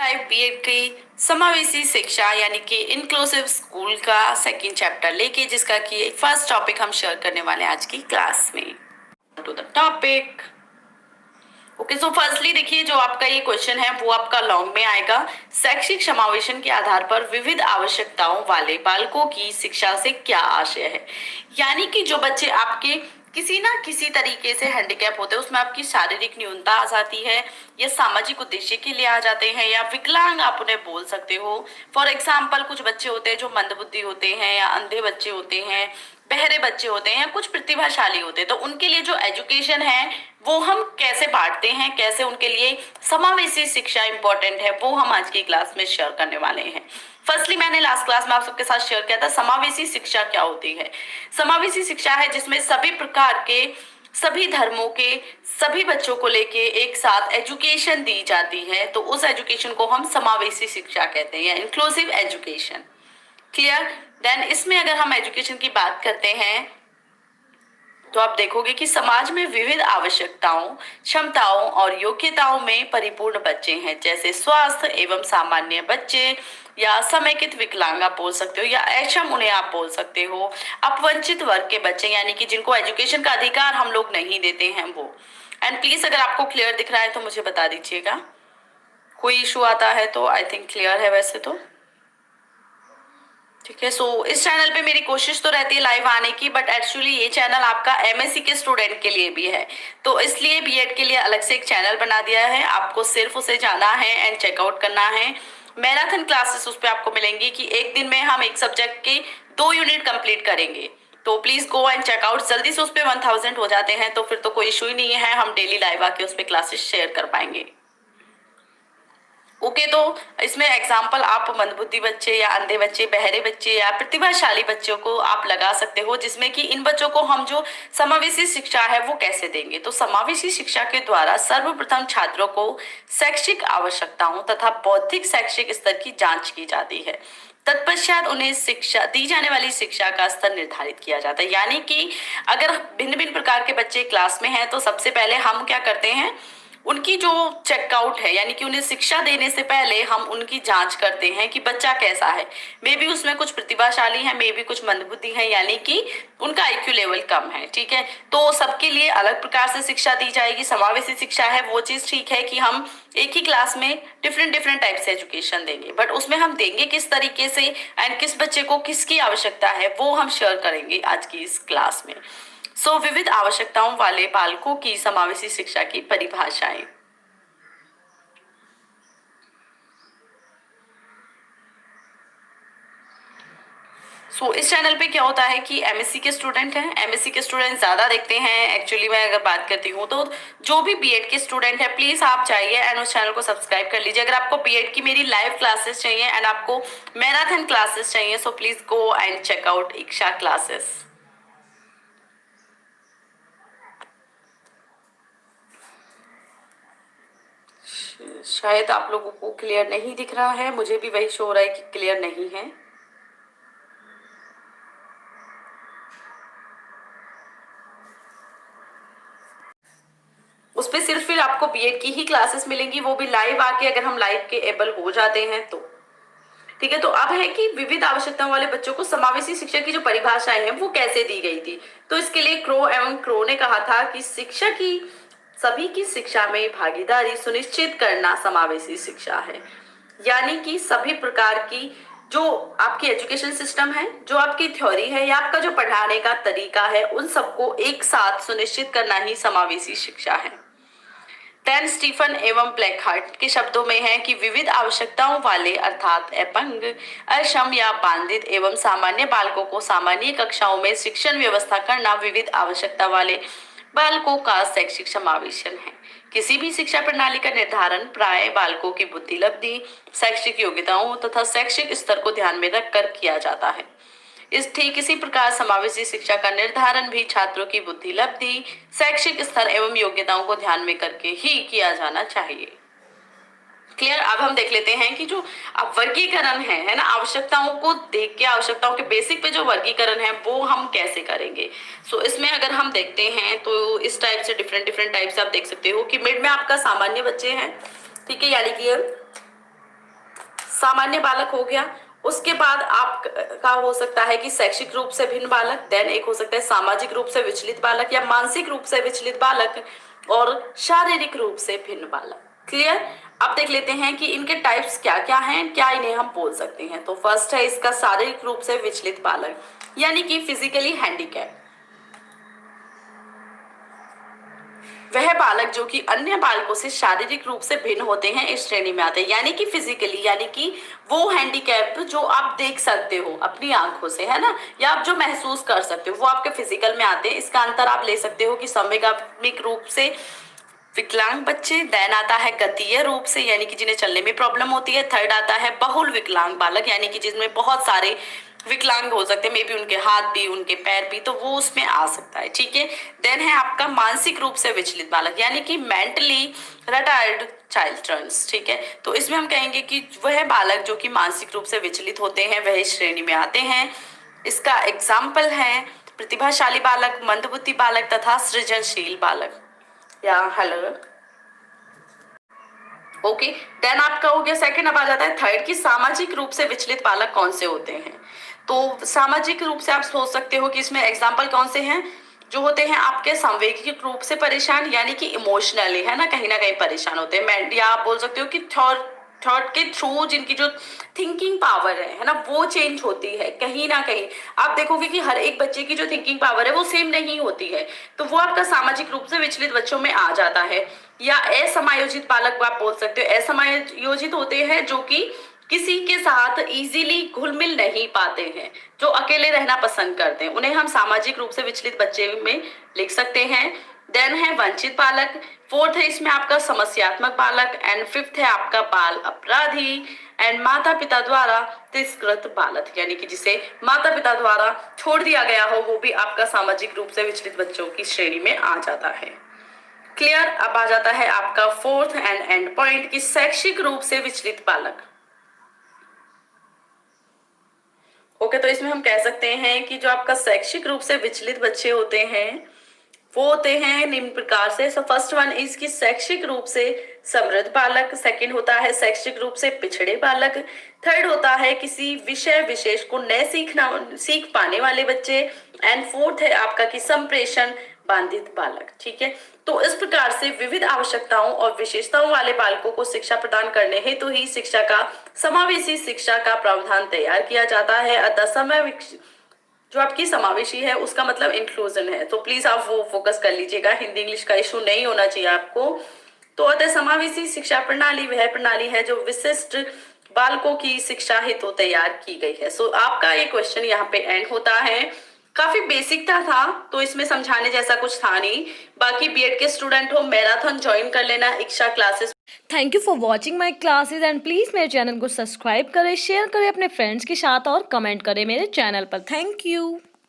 BEd की समावेशी शिक्षा यानी कि इंक्लूसिव स्कूल का सेकंड चैप्टर लेके, जिसका कि फर्स्ट टॉपिक हम शेयर करने वाले हैं आज की क्लास में। To the topic. Okay, so firstly देखिए, जो आपका ये क्वेश्चन है वो आपका लॉन्ग में आएगा। शैक्षिक समावेशन के आधार पर विविध आवश्यकताओं वाले बालकों की शिक्षा से क्या आशय है। यानी कि जो बच्चे आपके किसी ना किसी तरीके से हैंडीकैप होते हैं, उसमें आपकी शारीरिक न्यूनता आ जाती है या सामाजिक उद्देश्य के लिए आ जाते हैं या विकलांग आप उन्हें बोल सकते हो। फॉर एग्जाम्पल, कुछ बच्चे होते हैं जो मंदबुद्धि होते हैं या अंधे बच्चे होते हैं, बहरे बच्चे होते हैं या कुछ प्रतिभाशाली होते हैं। तो उनके लिए जो एजुकेशन है वो हम कैसे बांटते हैं, कैसे उनके लिए समावेशी शिक्षा इंपॉर्टेंट है, वो हम आज की क्लास में शेयर करने वाले हैं। फर्स्टली, मैंने लास्ट क्लास में आप सबके साथ शेयर किया था समावेशी शिक्षा क्या होती है। समावेशी शिक्षा है जिसमें सभी प्रकार के, सभी धर्मों के, सभी बच्चों को लेके एक साथ एजुकेशन दी जाती है। तो उस एजुकेशन को हम समावेशी शिक्षा कहते हैं या इंक्लूसिव एजुकेशन। क्लियर। देन इसमें अगर हम एजुकेशन की बात करते हैं तो आप देखोगे कि समाज में विविध आवश्यकताओं, क्षमताओं और योग्यताओं में परिपूर्ण बच्चे हैं, जैसे स्वास्थ्य एवं सामान्य बच्चे या समेकित विकलांग आप बोल सकते हो या अक्षम उन्हें आप बोल सकते हो। अपवंचित वर्ग के बच्चे यानी कि जिनको एजुकेशन का अधिकार हम लोग नहीं देते हैं वो। एंड प्लीज, अगर आपको क्लियर दिख रहा है तो मुझे बता दीजिएगा। कोई इशू आता है तो आई थिंक क्लियर है वैसे तो। ठीक है। सो इस चैनल पे मेरी कोशिश तो रहती है लाइव आने की, बट एक्चुअली ये चैनल आपका एमएससी के स्टूडेंट के लिए भी है, तो इसलिए बीएड के लिए अलग से एक चैनल बना दिया है। आपको सिर्फ उसे जाना है एंड चेकआउट करना है। मैराथन क्लासेस उस पर आपको मिलेंगी कि एक दिन में हम एक सब्जेक्ट के 2 यूनिट कंप्लीट करेंगे। तो प्लीज गो एंड चेकआउट, जल्दी से उस पर 1000 हो जाते हैं तो फिर तो कोई इशू ही नहीं है, हम डेली लाइव आके उस पर क्लासेस शेयर कर पाएंगे। ओके, तो इसमें एग्जाम्पल आप मंदबुद्धि बच्चे या अंधे बच्चे, बहरे बच्चे या प्रतिभाशाली बच्चों को आप लगा सकते हो, जिसमें कि इन बच्चों को हम जो समावेशी शिक्षा है वो कैसे देंगे। तो समावेशी शिक्षा के द्वारा सर्वप्रथम छात्रों को शैक्षिक आवश्यकताओं तथा बौद्धिक शैक्षिक स्तर की जांच की जाती है। तत्पश्चात उन्हें शिक्षा दी जाने वाली शिक्षा का स्तर निर्धारित किया जाता है। यानी कि अगर भिन्न भिन्न प्रकार के बच्चे क्लास में हैं तो सबसे पहले हम क्या करते हैं, उनकी जो चेकआउट है, यानी कि उन्हें शिक्षा देने से पहले हम उनकी जांच करते हैं कि बच्चा कैसा है। मे बी उसमें कुछ प्रतिभाशाली है, मे बी कुछ मंदबुद्धि है, यानी कि उनका आईक्यू लेवल कम है। ठीक है, तो सबके लिए अलग प्रकार से शिक्षा दी जाएगी। समावेशी शिक्षा है वो चीज ठीक है कि हम एक ही क्लास में डिफरेंट टाइप से एजुकेशन देंगे, बट उसमें हम देंगे किस तरीके से एंड किस बच्चे को किसकी आवश्यकता है वो हम शेयर करेंगे आज की इस क्लास में। सो विविध आवश्यकताओं वाले बालकों की समावेशी शिक्षा की परिभाषाएं। इस चैनल पे क्या होता है कि एमएससी के स्टूडेंट हैं, एमएससी के स्टूडेंट ज्यादा देखते हैं। एक्चुअली मैं अगर बात करती हूँ तो जो भी बीएड के स्टूडेंट है प्लीज आप जाइए एंड उस चैनल को सब्सक्राइब कर लीजिए। अगर आपको बीएड की मेरी लाइव क्लासेस चाहिए एंड आपको मैराथन क्लासेस चाहिए, so please go and check out Iksha classes. शायद आप लोगों को क्लियर नहीं दिख रहा है, मुझे भी वही शो हो रहा है कि क्लियर नहीं है। उस पर सिर्फ फिर आपको बीएड की ही क्लासेस मिलेंगी, वो भी लाइव आके, अगर हम लाइव के एबल हो जाते हैं तो। ठीक है, तो अब है कि विविध आवश्यकताओं वाले बच्चों को समावेशी शिक्षा की जो परिभाषाएं हैं वो कैसे दी गई थी। तो इसके लिए क्रो ने कहा था कि शिक्षा की सभी की शिक्षा में भागीदारी सुनिश्चित करना समावेशी शिक्षा है। यानी कि सभी प्रकार की जो आपकी एजुकेशन सिस्टम है, जो आपकी थ्योरी है या आपका जो पढ़ाने का तरीका है, उन सबको एक साथ सुनिश्चित करना ही समावेशी शिक्षा है। टेन स्टीफन एवं ब्लैकहार्ट के शब्दों में है कि विविध आवश्यकताओं वाले अर्थात अपंग, अक्षम या बाधित एवं सामान्य बालकों को सामान्य कक्षाओं में शिक्षण व्यवस्था करना विविध आवश्यकता वाले बालकों का शैक्षिक समावेशन है। किसी भी शिक्षा प्रणाली का निर्धारण प्राय बालकों की बुद्धि लब्धि, शैक्षिक योग्यताओं तथा शैक्षिक स्तर को ध्यान में रखकर किया जाता है। ठीक इसी प्रकार समावेशी शिक्षा का निर्धारण भी छात्रों की बुद्धि लब्धि, शैक्षिक स्तर एवं योग्यताओं को ध्यान में करके ही किया जाना चाहिए। क्लियर। अब हम देख लेते हैं कि जो अब वर्गीकरण है ना, आवश्यकताओं को देख के, आवश्यकताओं के बेसिक पे जो वर्गीकरण है वो हम कैसे करेंगे। इसमें अगर हम देखते हैं तो इस टाइप से डिफरेंट टाइप से आप देख सकते हो कि मिड में आपका सामान्य बच्चे हैं, ठीक है, यानी कि सामान्य बालक हो गया। उसके बाद आपका हो सकता है कि शैक्षिक रूप से भिन्न बालक, देन एक हो सकता है सामाजिक रूप से विचलित बालक या मानसिक रूप से विचलित बालक, और शारीरिक रूप से भिन्न बालक। क्लियर? अब देख लेते हैं कि इनके टाइप्स क्या क्या हैं, क्या इन्हें हम बोल सकते हैं। तो फर्स्ट है इसका शारीरिक रूप से विचलित बालक, यानी कि फिजिकली हैंडीकैप। वह बालक जो कि अन्य बालकों से शारीरिक रूप से भिन्न होते हैं इस श्रेणी में आते हैं, यानी कि फिजिकली, यानी कि वो हैंडीकैप जो आप देख सकते हो अपनी आंखों से, है ना, या आप जो महसूस कर सकते हो, वो आपके फिजिकल में आते हैं। इसका अंतर आप ले सकते हो कि संवैज्ञानिक रूप से विकलांग बच्चे, देन आता है गतीय रूप से, यानी कि जिन्हें चलने में प्रॉब्लम होती है। थर्ड आता है बहुल विकलांग बालक, यानी कि जिसमें बहुत सारे विकलांग हो सकते हैं, मे बी उनके हाथ भी, उनके पैर भी, तो वो उसमें आ सकता है। ठीक है। देन है आपका मानसिक रूप से विचलित बालक, यानी कि मेंटली रिटार्ड चिल्ड्रंस। ठीक है। तो इसमें हम कहेंगे कि वह बालक जो कि मानसिक रूप से विचलित होते हैं वह इस श्रेणी में आते हैं। इसका एग्जाम्पल है प्रतिभाशाली बालक, मंदबुद्धि बालक तथा सृजनशील बालक। या हेलो, ओके। देन आपका हो गया सेकंड। अब आ जाता है थर्ड की सामाजिक रूप से विचलित बालक कौन से होते हैं। तो सामाजिक रूप से आप सोच सकते हो कि इसमें एग्जाम्पल कौन से हैं, जो होते हैं आपके सांवेगिक रूप से परेशान, यानी कि इमोशनली, है ना कहीं परेशान होते हैं, या आप बोल सकते हो कि थॉट के थ्रू जिनकी जो थिंकिंग पावर है ना, वो चेंज होती है कहीं ना कहीं। आप देखोगे कि हर एक बच्चे की जो थिंकिंग पावर है वो सेम नहीं होती है, तो वो आपका सामाजिक रूप से विचलित बच्चों में आ जाता है। या असमायोजित बालक आप बोल सकते हो। असमायोजित होते हैं जो कि किसी के साथ इजीली घुल मिल नहीं पाते हैं, जो अकेले रहना पसंद करते हैं, उन्हें हम सामाजिक रूप से विचलित बच्चे में लिख सकते हैं। देन है वंचित बालक। फोर्थ है इसमें आपका समस्यात्मक बालक, एंड फिफ्थ है आपका बाल अपराधी, एंड माता पिता द्वारा तिरस्कृत बालक, यानी कि जिसे माता पिता द्वारा छोड़ दिया गया हो, वो भी आपका सामाजिक रूप से विचलित बच्चों की श्रेणी में आ जाता है। क्लियर? अब आ जाता है आपका फोर्थ एंड एंड पॉइंट की शैक्षिक रूप से विचलित बालक। ओके, तो इसमें हम कह सकते हैं कि जो आपका शैक्षिक रूप से विचलित बच्चे होते हैं वो होते हैं निम्न प्रकार से। सो फर्स्ट वन इज की शैक्षिक रूप से समृद्ध बालक, सेकंड होता है शैक्षिक रूप से पिछड़े बालक, थर्ड होता है किसी विषय विशेष को न सीख पाने वाले बच्चे, एंड फोर्थ है आपका कि संप्रेषण बाधित बालक। ठीक है। तो इस प्रकार से विविध आवश्यकताओं और विशेषताओं वाले बालकों को शिक्षा प्रदान करने हेतु ही शिक्षा का समावेशी शिक्षा का प्रावधान तैयार किया जाता है। अतः जो आपकी समावेशी है उसका मतलब इंक्लूजन है, तो प्लीज आप वो फोकस कर लीजिएगा, हिंदी इंग्लिश का इशू नहीं होना चाहिए आपको। तो अतः समावेशी शिक्षा प्रणाली वह प्रणाली है जो विशिष्ट बालकों की शिक्षा हेतु तैयार की गई है। सो आपका ये क्वेश्चन यहाँ पे एंड होता है। काफी बेसिक था तो इसमें समझाने जैसा कुछ था नहीं। बाकी बीएड के स्टूडेंट हो, मैराथन ज्वाइन कर लेना इच्छा classes. Thank you for watching my classes and please मेरे चैनल को सब्सक्राइब करें, शेयर करें अपने फ्रेंड्स के साथ और कमेंट करें मेरे चैनल पर। Thank you.